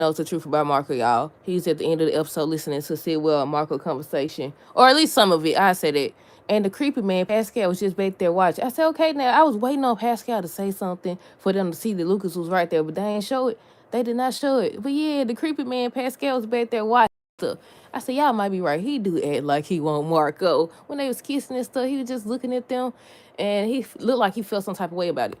knows the truth about Marco, y'all. He's at the end of the episode listening to Sidwell and Marco conversation, or at least some of it. I said it. And the creepy man, Pascal, was just back there watching. I said, okay, now I was waiting on Pascal to say something for them to see that Lucas was right there, but they ain't show it. They did not show it. But yeah, the creepy man, Pascal, was back there watching stuff. I said, y'all might be right. He do act like he want Marco. When they was kissing and stuff, he was just looking at them, and he looked like he felt some type of way about it.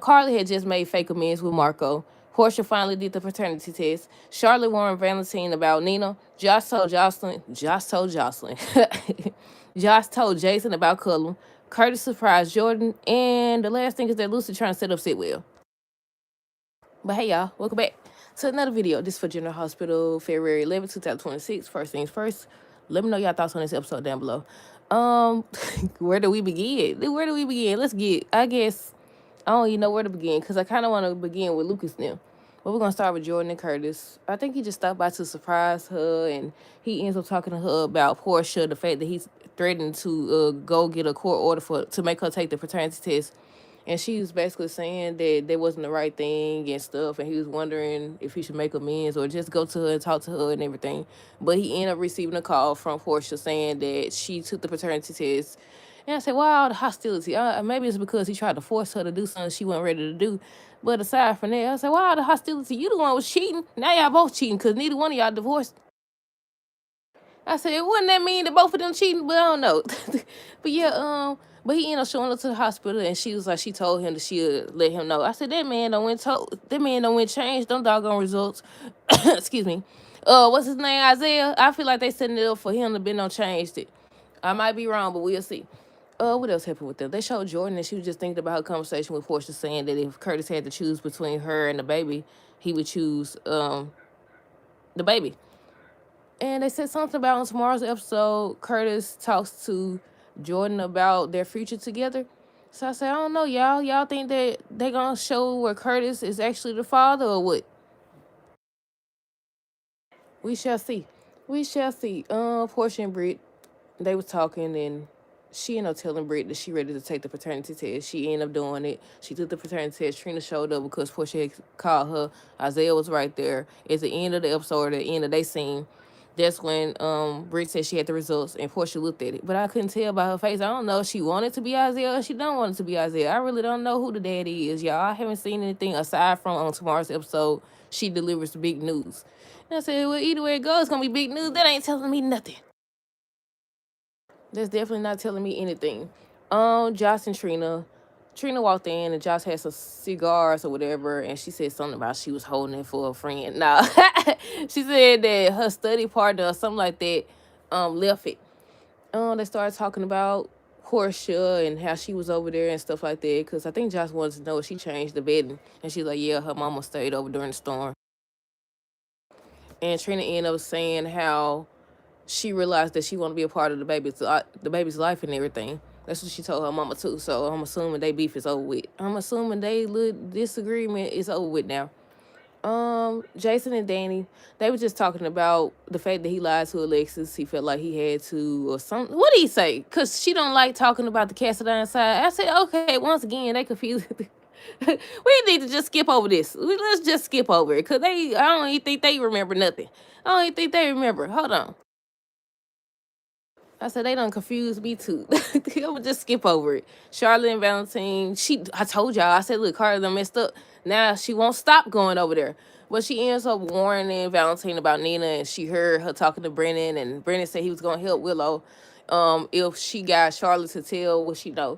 Carly had just made fake amends with Marco. Portia finally did the paternity test. Charlotte warned Valentine about Nina. Josh told Jocelyn. Josh told Jason about Cullum. Curtis surprised Jordan. And the last thing is that Lucy trying to set up Sitwell. But hey, y'all, welcome back to another video. This is for General Hospital, February 11, 2026. First things first, let me know y'all thoughts on this episode down below. Where do we begin? Let's get, I guess, I don't even know where to begin because I kind of want to begin with Lucas now. But we're going to start with Jordan and Curtis. I think he just stopped by to surprise her, and he ends up talking to her about Portia, the fact that he's threatening to go get a court order to make her take the paternity test. And she was basically saying that wasn't the right thing and stuff, and he was wondering if he should make amends or just go to her and talk to her and everything. But he ended up receiving a call from Portia saying that she took the paternity test. And I said, why all the hostility? Maybe it's because he tried to force her to do something she wasn't ready to do. But aside from that, I said, why all the hostility? You the one was cheating. Now y'all both cheating because neither one of y'all divorced. I said, wouldn't that mean that both of them cheating? But I don't know. But yeah, but he ended up showing up to the hospital, and she was like, she told him that she'd let him know. I said, that man don't win change them doggone results. Excuse me. What's his name? Isaiah. I feel like they setting it up for him to be no changed it. I might be wrong, but we'll see. What else happened with them? They showed Jordan, and she was just thinking about her conversation with Portia, saying that if Curtis had to choose between her and the baby, he would choose the baby. And they said something about on tomorrow's episode, Curtis talks to Jordan about their future together. So I said, I don't know, y'all. Y'all think that they gonna show where Curtis is actually the father or what? We shall see. We shall see. Portia and Britt, they was talking, and she ended up telling Britt that she ready to take the paternity test. She ended up doing it. She took the paternity test. Trina showed up because Portia had called her. Isaiah was right there. At the end of the episode, at the end of their scene, that's when Britt said she had the results, and Portia looked at it. But I couldn't tell by her face. I don't know if she wanted to be Isaiah or she don't want it to be Isaiah. I really don't know who the daddy is, y'all. I haven't seen anything aside from on tomorrow's episode, she delivers the big news. And I said, well, either way it goes, it's going to be big news. That ain't telling me nothing. That's definitely not telling me anything. Josh and Trina. Trina walked in and Josh had some cigars or whatever, and she said something about she was holding it for a friend. Nah, she said that her study partner or something like that left it. They started talking about Portia and how she was over there and stuff like that, because I think Josh wanted to know if she changed the bedding, and she's like, yeah, her mama stayed over during the storm. And Trina ended up saying how she realized that she wanted to be a part of the baby's life and everything. That's what she told her mama too. So I'm assuming they beef is over with. I'm assuming they little disagreement is over with now. Jason and Danny, they were just talking about the fact that he lied to Alexis. He felt like he had to or something. What did he say? Because she don't like talking about the Cassadine side. I said, okay, once again, they confused. We need to just skip over this. Let's just skip over it. Because I don't even think they remember nothing. I don't even think they remember. Hold on. I said, they done confused me too. I'm gonna just skip over it. Charlotte and Valentine, I told y'all, I said, look, Carla done messed up. Now she won't stop going over there. But she ends up warning Valentine about Nina, and she heard her talking to Brennan, and Brennan said he was gonna help Willow if she got Charlotte to tell what she know.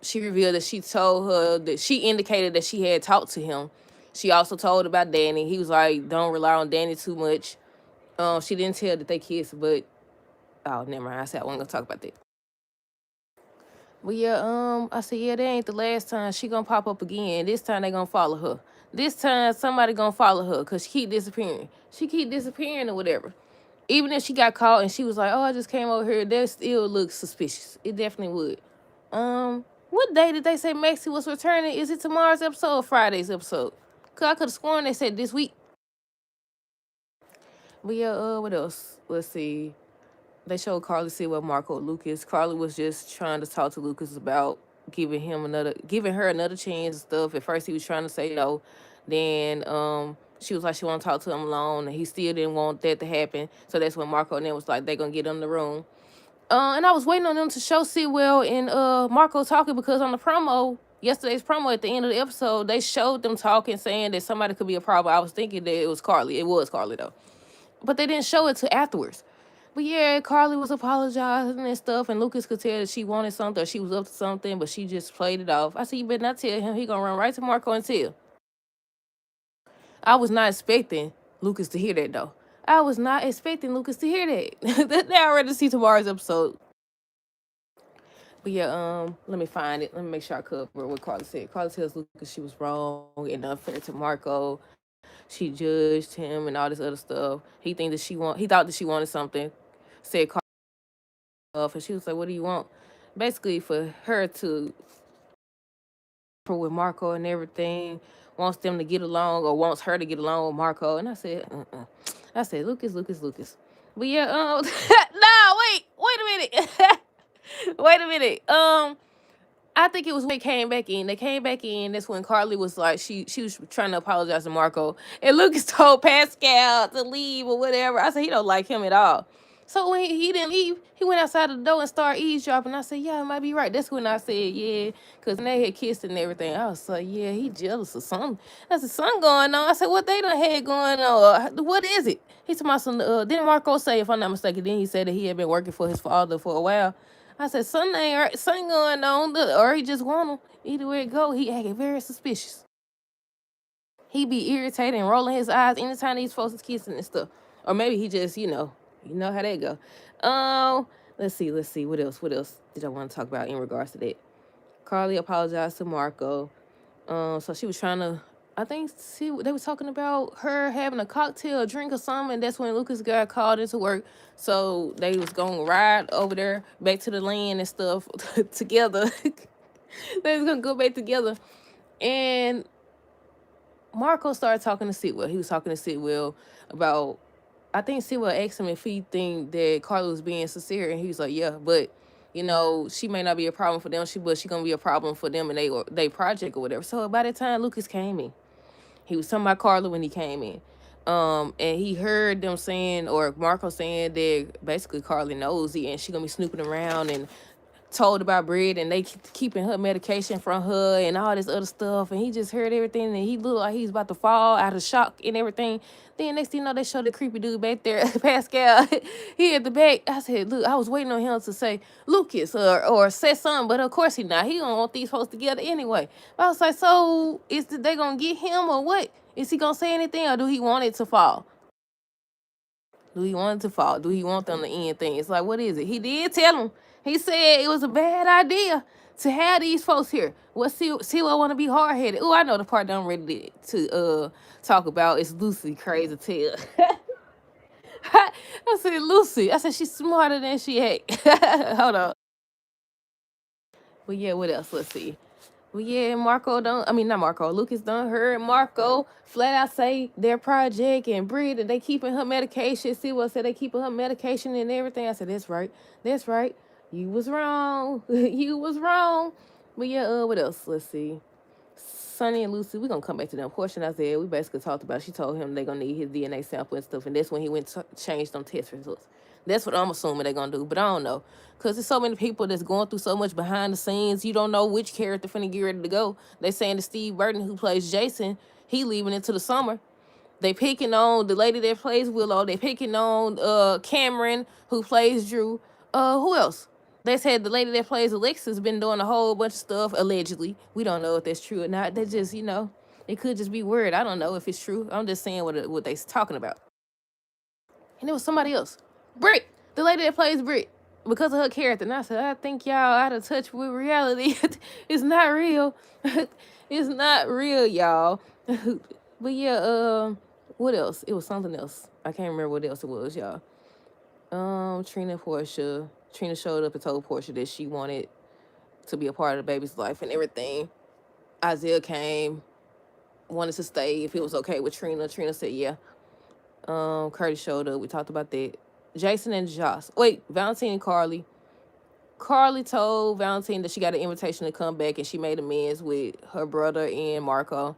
She revealed that she told her that she indicated that she had talked to him. She also told about Danny. He was like, don't rely on Danny too much. She didn't tell that they kissed, but oh, never mind. I said I wasn't gonna talk about that. But yeah, I said, yeah, that ain't the last time she gonna pop up again. This time they gonna follow her. This time somebody gonna follow her because she keep disappearing. She keep disappearing or whatever. Even if she got caught and she was like, oh, I just came over here, that still looks suspicious. It definitely would. What day did they say Maxie was returning? Is it tomorrow's episode or Friday's episode? Cause I could have sworn they said this week. But yeah, what else? Let's see. They showed Carly see what Marco Lucas. Carly was just trying to talk to Lucas about giving her another chance and stuff. At first he was trying to say no. Then she was like she want to talk to him alone, and he still didn't want that to happen. So that's when Marco and them was like they gonna get in the room. And I was waiting on them to show Sitwell and Marco talking, because on the promo, yesterday's promo at the end of the episode, they showed them talking, saying that somebody could be a problem. I was thinking that it was Carly. It was Carly though, but they didn't show it till afterwards. But yeah, Carly was apologizing and stuff, and Lucas could tell that she wanted something or she was up to something, but she just played it off. I said, you better not tell him. He gonna run right to Marco and tell. I was not expecting Lucas to hear that though. I was not expecting Lucas to hear that. They already see tomorrow's episode. But yeah, let me find it. Let me make sure I cover what Carly said. Carly tells Lucas she was wrong and unfair to Marco. She judged him and all this other stuff. He thought that she wanted something. Said Carly off, and she was like, "What do you want?" Basically, for her to with Marco and everything, wants them to get along or wants her to get along with Marco. And I said, I said, Lucas. But yeah, no, wait a minute. Wait a minute. I think it was when they came back in. They came back in. That's when Carly was like, she was trying to apologize to Marco. And Lucas told Pascal to leave or whatever. I said, he don't like him at all. So when he didn't leave, he went outside the door and started eavesdropping. I said, yeah, it might be right. That's when I said, yeah, because they had kissed and everything. I was like, yeah, he jealous of something. I said, something going on. I said, what they done had going on? What is it? He told me, didn't Marco say, if I'm not mistaken, then he said that he had been working for his father for a while. I said, something ain't right, something going on, or he just want him. Either way it go, he acting very suspicious. He be irritated and rolling his eyes anytime these folks is kissing and stuff. Or maybe he just, you know how that go. Let's see. What else did I want to talk about in regards to that? Carly apologized to Marco. So she was trying to, I think they were talking about her having a cocktail, a drink or something, and that's when Lucas got called into work. So they was going to ride over there back to the land and stuff together. They was going to go back together. And Marco started talking to Sitwell. He was talking to Sitwell about, I think Sitwell asked him if he think that Carly was being sincere, and he was like, yeah, but she may not be a problem for them, but she gonna be a problem for them and they project or whatever. So by the time Lucas came in, he was talking about Carla when he came in. And he heard them saying, or Marco saying, that basically Carly nosy and she gonna be snooping around and told about Brid, and they keeping her medication from her and all this other stuff. And he just heard everything, and he looked like he's about to fall out of shock and everything. Then next thing you know, they showed the creepy dude back there, Pascal. He at the back. I said, look, I was waiting on him to say Lucas or say something, but of course he not. He don't want these folks together anyway. But I was like, so they gonna get him or what? Is he gonna say anything, or do he want it to fall? Do he want it to fall? Do he want them to end things? It's like, what is it? He did tell him. He said it was a bad idea to have these folks here. What see what want to be hard-headed. Oh, I know the part that I'm ready to talk about is Lucy crazy tale. I said, Lucy. I said, she's smarter than she act. Hold on. Well, yeah, what else? Let's see. Well, yeah, Lucas done heard Marco flat out say their project and Brid that they keeping her medication. See what said they keeping her medication and everything. I said, that's right. You was wrong. You was wrong. But yeah, what else? Let's see. Sonny and Lucy, we're gonna come back to them. Portion I said, we basically talked about, she told him they're gonna need his DNA sample and stuff, and that's when he went to change them test results. That's what I'm assuming they're gonna do, but I don't know. Cause there's so many people that's going through so much behind the scenes, you don't know which character finna get ready to go. They saying that Steve Burton, who plays Jason, he leaving into the summer. They picking on the lady that plays Willow. They picking on Cameron, who plays Drew. Who else? They said the lady that plays Alexa's been doing a whole bunch of stuff, allegedly. We don't know if that's true or not. They just, it could just be word. I don't know if it's true. I'm just saying what they talking about. And it was somebody else. Britt, the lady that plays Britt, because of her character. And I said, I think y'all out of touch with reality. It's not real. It's not real, y'all. But yeah, what else? It was something else. I can't remember what else it was, y'all. Trina Portia. Trina showed up and told Portia that she wanted to be a part of the baby's life and everything. Isaiah came, wanted to stay if it was okay with Trina. Trina said, yeah. Curtis showed up. We talked about that. Jason and Joss. Wait, Valentine and Carly. Carly told Valentine that she got an invitation to come back, and she made amends with her brother and Marco.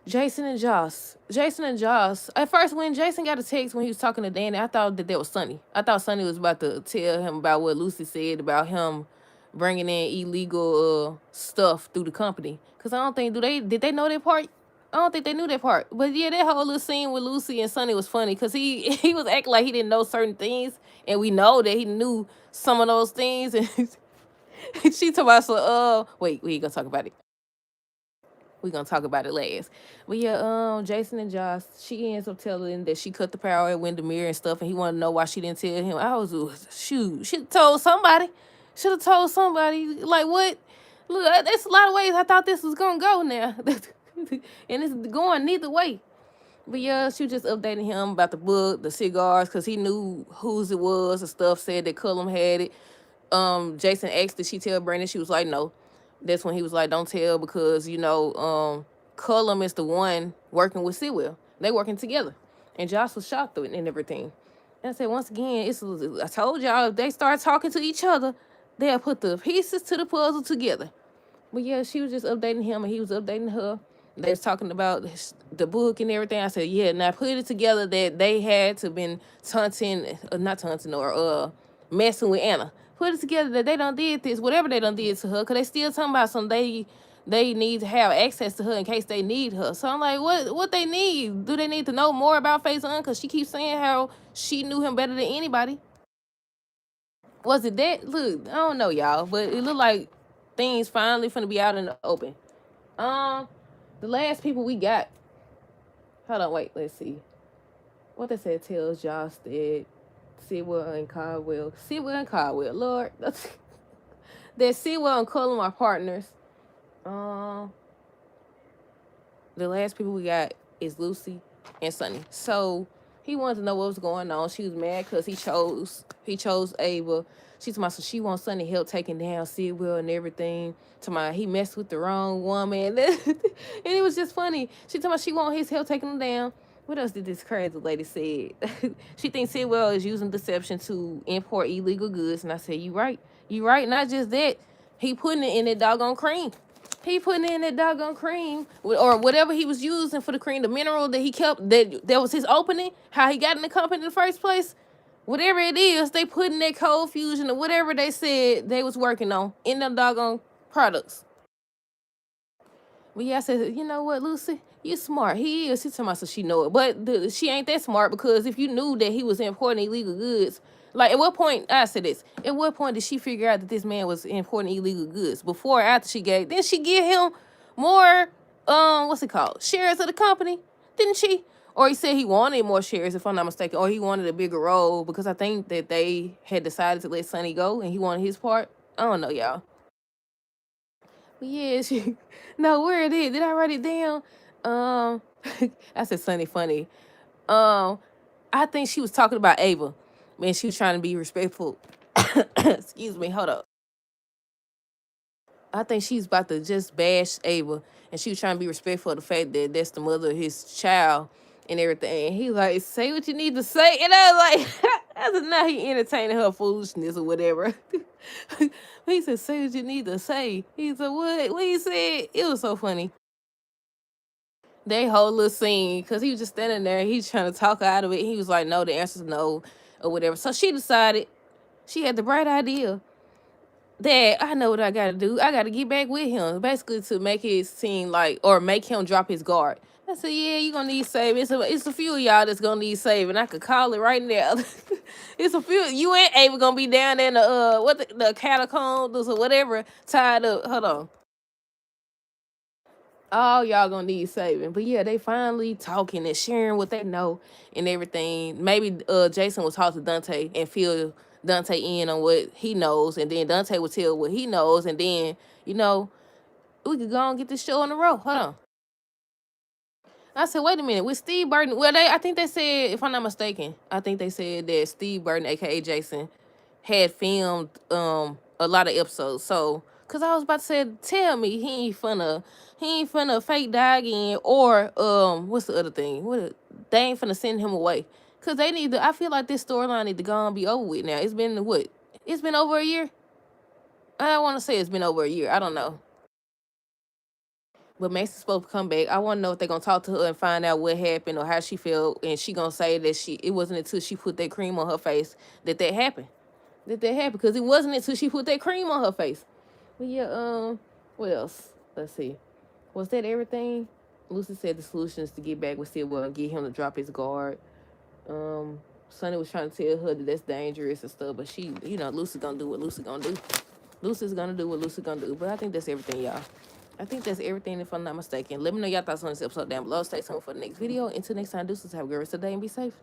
Jason and Joss. Jason and Joss. At first, when Jason got a text when he was talking to Danny, I thought that was Sonny. I thought Sonny was about to tell him about what Lucy said about him bringing in illegal stuff through the company. Cause I don't think did they know that part? I don't think they knew that part. But yeah, that whole little scene with Lucy and Sonny was funny because he he was acting like he didn't know certain things, and we know that he knew some of those things. And she told us, wait, we ain't gonna talk about it. We gonna talk about it last. But yeah, Jason and Josh, she ends up telling that she cut the power at Windermere and stuff, and he wanted to know why she didn't tell him. I was shoot, should have told somebody. Should have told somebody. Like what? Look, there's a lot of ways I thought this was gonna go now, and it's going neither way. But yeah, she was just updating him about the book, the cigars, because he knew whose it was and stuff. Said that Cullum had it. Jason asked did she tell Brandon. She was like no. That's when he was like don't tell because Cullum is the one working with Sewell. They working together, and Josh was shocked through it and everything. And I said once again, I told y'all if they start talking to each other, they'll put the pieces to the puzzle together. But yeah, she was just updating him and he was updating her. They was talking about the book and everything. I said, yeah, now put it together that they had to been taunting, not taunting or messing with Anna. Put it together that they done did this, whatever they done did to her, because they still talking about something they need to have access to her in case they need her. So I'm like, what they need? Do they need to know more about Faison? Because she keeps saying how she knew him better than anybody. Was it that? Look, I don't know, y'all, but it looked like things finally finna be out in the open. Um, the last people we got. Hold on, wait, let's see. What they said tells Josh that Sewell and Caldwell, Lord, that Sewell and Cullum are partners. Um, the last people we got is Lucy and Sonny. So he wanted to know what was going on. She was mad because he chose Ava. She told me so she wants Sonny help taking down Sewell and everything. To my he messed with the wrong woman. And it was just funny. She told me she want his help taking him down. What else did this crazy lady say? She thinks Sewell is using deception to import illegal goods. And I said, you right. You right. Not just that. He putting it in that doggone cream. He putting in that doggone cream or whatever he was using for the cream, the mineral that he kept, that was his opening, how he got in the company in the first place. Whatever it is, they put in that cold fusion or whatever they said they was working on in them doggone products. But yeah, I said, you know what, Lucy? You smart. He is. She told me so she know it. But she ain't that smart because if you knew that he was importing illegal goods, like at what point, I said this, at what point did she figure out that this man was importing illegal goods? Before or after then she give him more, what's it called? Shares of the company, didn't she? Or he said he wanted more shares, if I'm not mistaken, or he wanted a bigger role because I think that they had decided to let Sonny go and he wanted his part. I don't know, y'all. But yeah, she no, where it is? Did I write it down? Um, I said Sunny funny. Um, I think she was talking about Ava. Man, she was trying to be respectful. Excuse me, hold up. I think she's about to just bash Ava, and she was trying to be respectful of the fact that that's the mother of his child and everything. And he like, say what you need to say, and I was like, I said, now he entertaining her foolishness or whatever. He said, say what you need to say. He said, what? What he said? It was so funny. They whole little scene, because he was just standing there. He's trying to talk her out of it. He was like, no, the answer's no, or whatever. So she decided, she had the bright idea that I know what I gotta do. I gotta get back with him, basically to make it seem like, or make him drop his guard. I said, yeah, you gonna need saving. It's a few of y'all that's gonna need saving. I could call it right now. It's a few. You ain't Ava gonna be down there in the the catacombs or whatever, tied up. Hold on. All y'all gonna need saving. But yeah, they finally talking and sharing what they know and everything. Maybe Jason will talk to Dante and fill Dante in on what he knows, and then Dante will tell what he knows, and then you know we could go and get this show on the road. Hold on. I said, wait a minute, with Steve Burton. Well, I think they said, if I'm not mistaken, I think they said that Steve Burton, aka Jason, had filmed a lot of episodes. So, cause I was about to say, tell me he ain't finna fake die again, or what's the other thing? They ain't finna send him away. Cause they need to. I feel like this storyline need to go and be over with now. It's been what? It's been over a year. I want to say it's been over a year. I don't know. But Max is supposed to come back. I want to know if they're going to talk to her and find out what happened or how she felt. And she going to say that it wasn't until she put that cream on her face that happened. That happened. Because it wasn't until she put that cream on her face. But yeah, what else? Let's see. Was that everything? Lucy said the solution is to get back with Stilwell and get him to drop his guard. Sonny was trying to tell her that that's dangerous and stuff, but she, Lucy's gonna do what Lucy's gonna do. Lucy's gonna do what Lucy's gonna do. But I think that's everything, y'all. I think that's everything if I'm not mistaken. Let me know y'all thoughts on this episode down below. Stay tuned for the next video. Until next time, deuces, have a great rest of the day and be safe.